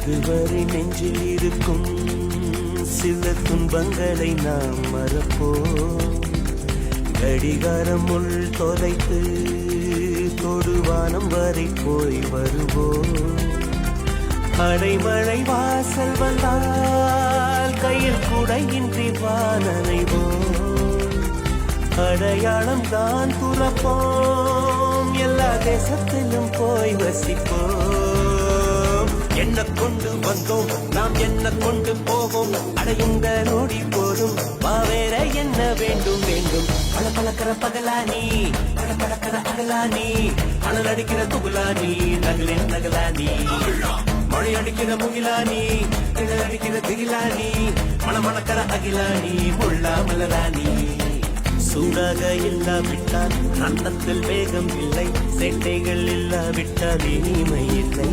இதுவரை நெஞ்சில் இருக்கும் சில துன்பங்களை நாம் மறப்போம். கடிகாரம் உள் தொலைத்து தொடுவானம் வரை போய் வருவோம். அடைமழை வாசல் வந்தால் கையில் குடையின்றி வானனைவோம். அடையாளம் தான் துறப்போம், எல்லா தேசத்திலும் போய் வசிப்போம். என்ன கொண்டு வந்தோம் நாம் என்ன கொண்டு போவோம், அடையுங்க நோடி போதும் வேற என்ன வேண்டும் வேண்டும். பல பழக்கிற பகலானி பல பழக்கிற அகலானி, அனல் அடிக்கிற துகுலானி நகலின் நகலானி, மழை அடிக்கிற முகிலானி கிழல் அடிக்கிற திகிலானி, மணமணக்கிற அகிலானி முள்ளா மலராணி. சூடாக இல்லாவிட்டால் அன்னத்தில் வேகம் இல்லை, சேட்டைகள் இல்லாவிட்டால் இனிமை இல்லை.